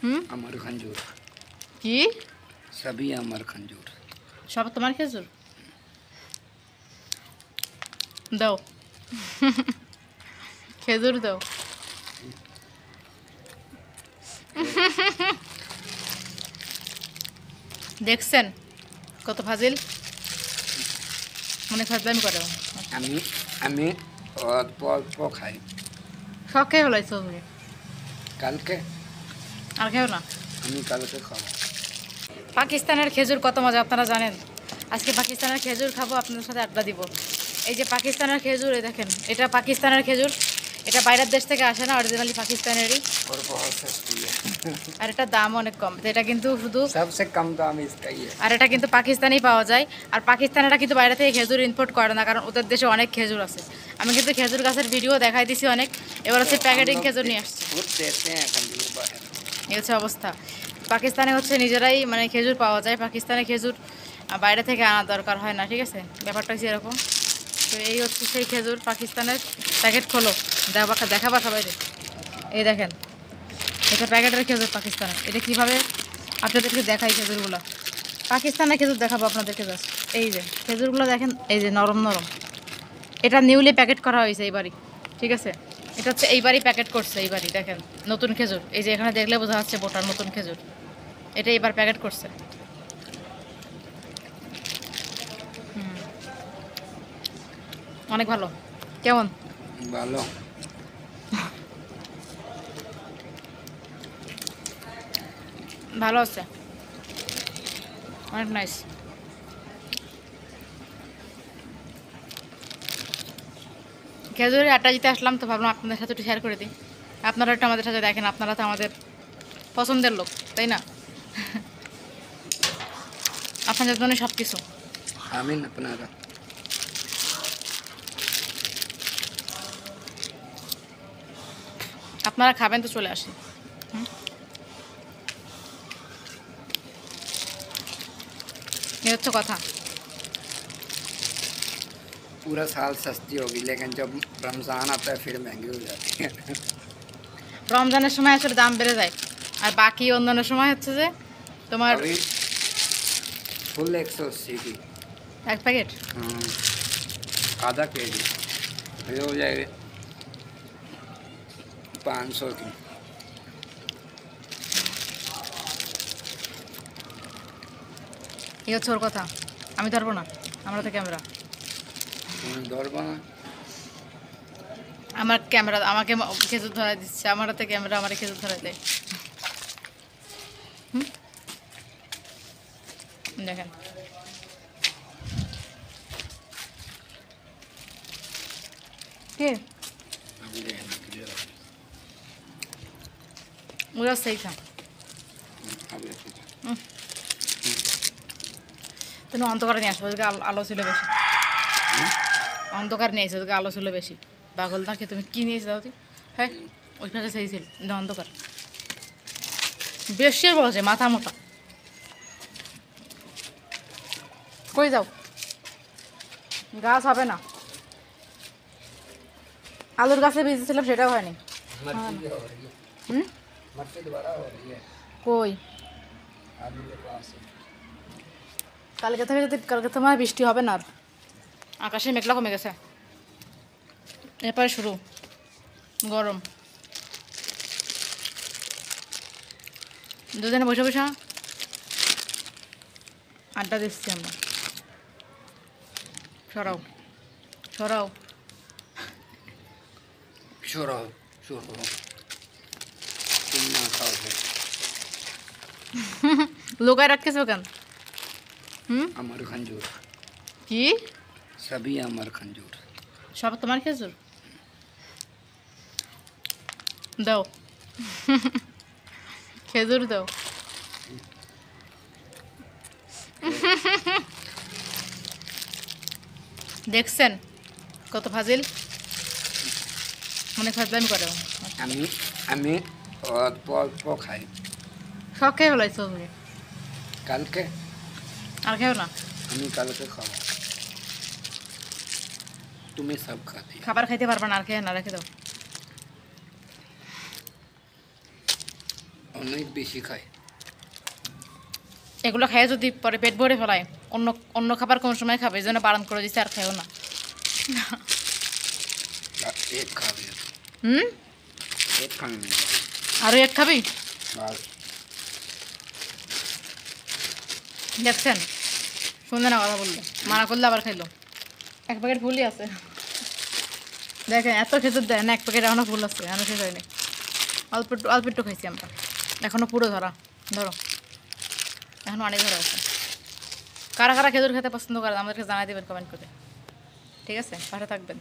হুম আমার খঞ্জুর কি সবই আমার খঞ্জুর সব তোমার খেজুর দাও খেজুর দাও দেখছেন কত ফাজিল অনেক ফাজলামি করে আমি আমি অল্প অল্প খাই সব খেয়ে ফেলাইছো তুমি কালকে আর খেও না আমি কালকে খাবো পাকিস্তানের খেজুর কত মজা আপনারা জানেন আজকে পাকিস্তানের খেজুর খাবো আপনাদের সাথে আড্ডা দিব এই যে পাকিস্তানের খেজুর এই দেখেন এটা পাকিস্তানের খেজুর এটা বাইরের দেশ থেকে আসে না অরিজিনালি পাকিস্তানেরই और बहुत सस्ती है আর এটা দাম অনেক কম তো এটা কিন্তু শুধু सबसे कम दाम इसका ही है আর এটা কিন্তু পাকিস্তানেই পাওয়া যায় আর পাকিস্তানেরা কিন্তু বাইরে থেকে খেজুর ইম্পোর্ট করে না কারণ ওদের দেশে অনেক খেজুর আছে আমি কিন্তু খেজুর গাছের ভিডিও দেখাই দিছি অনেক এবার হচ্ছে প্যাকেটিং খেজুর নিয়ে আসছি खुद देते हैं खजूर बाहर এই হচ্ছে অবস্থা পাকিস্তানে হচ্ছে নিজেরাই মানে খেজুর পাওয়া যায় পাকিস্তানে খেজুর বাইরে থেকে আনা দরকার হয় না ঠিক আছে ব্যাপারটা হচ্ছে এরকম তো এই হচ্ছে সেই খেজুর পাকিস্তানের প্যাকেট খোলো দেখাবা সবাই এই দেখেন এটা প্যাকেটের খেজুর পাকিস্তানের এটা কীভাবে আপনাদেরকে দেখাই খেজুরগুলো পাকিস্তানের খেজুর দেখাবো আপনাদেরকে জাস্ট এই যে খেজুরগুলো দেখেন এই যে নরম নরম এটা নিউলি প্যাকেট করা হয়েছে এইবারই ঠিক আছে এটা হচ্ছে এইবারই প্যাকেট করছে এইবারই দেখেন নতুন খেজুর এই যে এখানে দেখলে বোঝা যাচ্ছে বোটার নতুন খেজুর এটা এবার প্যাকেট করছে অনেক ভালো কেমন ভালো ভালো আছে অনেক নাইস খেজুরের আটা দিতে আসলাম তো ভাবলাম আপনাদের সাথে একটু শেয়ার করে দিই আপনারা একটু আমাদের সাথে দেখেন আপনারা তো আমাদের পছন্দের লোক তাই না আপনাদের জন্য সব কিছু আমিন আপনারা আপনারা খাবেন তো চলে আসেন এই হচ্ছে কথা पूरा साल सस्ती होगी लेकिन जब रमज़ान आता है फिर महंगी हो जाती है রমজানের সময় আসলে দাম বেড়ে যায় আর বাকি অন্যান্য সময় হচ্ছে যে তোমার अभी फुल 180 की এক প্যাকেট आधा के जी ये हो जाएगी 500 की এই হচ্ছে ওর কথা আমি ধরবো না আমরা তো ক্যামেরা ধরবো না আমার ক্যামেরা আমাকে খেজুর ধরাই দিচ্ছে আমার হাতে ক্যামেরা আমার খেজুর ধরাই দেয় দেখেন কে ওরা সেই খা তুমি অন্ধকারে নিয়ে আসবো ওদিকে আলো ছিল বেশি অন্ধকার নিয়ে এসে ওদিকে আলো ছিল বেশি পাগল না কি তুমি কী নিয়েছো দাও তুই হ্যাঁ ওই পাশে সেই ছিল অন্ধকার বেশি বলছে মাথা মোটা কই যাও গাছ হবে না আলুর গাছে ভিজেছিলাম সেটাও হয়নি হুম কই কালকে থেকে যদি কালকে তোমার বৃষ্টি হবে না আর আকাশে মেঘলা কমে গেছে এরপরে শুরু গরম দুজনে বসে বসে আড্ডা দিচ্ছি আমরা সরাও সরাও সরাও সরাও तुम ना खाओ লোকায় রাখতেছো কেন আমার খঞ্জুর কি সবই আমার খঞ্জুর সব তোমার খেজুর দাও খেজুর দাও দেখছেন কত ফাজিল অনেক ফাজলামি করে আমি আমি অল্প অল্প খাই সব খেয়ে ফেলাইছো তুমি কালকে আর খেও না আমি কালকে খাবো তুমি সব খাতে খাবার খাইতে পারবা না আর খেয়ে না রেখে দাও অনেক বেশি খায়। এগুলো খেয়ে যদি পরে পেট ভরে ফেলায়, অন্য অন্য খাবার কোন সময় খাবে, এই জন্য বারণ করে দিচ্ছে আর খেয়েও না। এক খাবে, হুম, এক খাবে না। আরও এক খাবি? বাস দেখছেন, শুনলে না কথা বললো, মানা করলে আবার খাইলো। এক প্যাকেট ফুলই আছে, দেখেন এত খেজুর দেয় না, এক প্যাকেট এখনো ফুল আছে, এখনো শেষ হয়নি। অল্প একটু অল্প একটু খাইছি আমরা, এখনো পুরো ধরা, ধরো এখনো অনেক ধরা আছে। কারা কারা খেজুর খেতে পছন্দ করেন আমাদেরকে জানাই দেবেন কমেন্ট করে, ঠিক আছে? পাশে থাকবেন।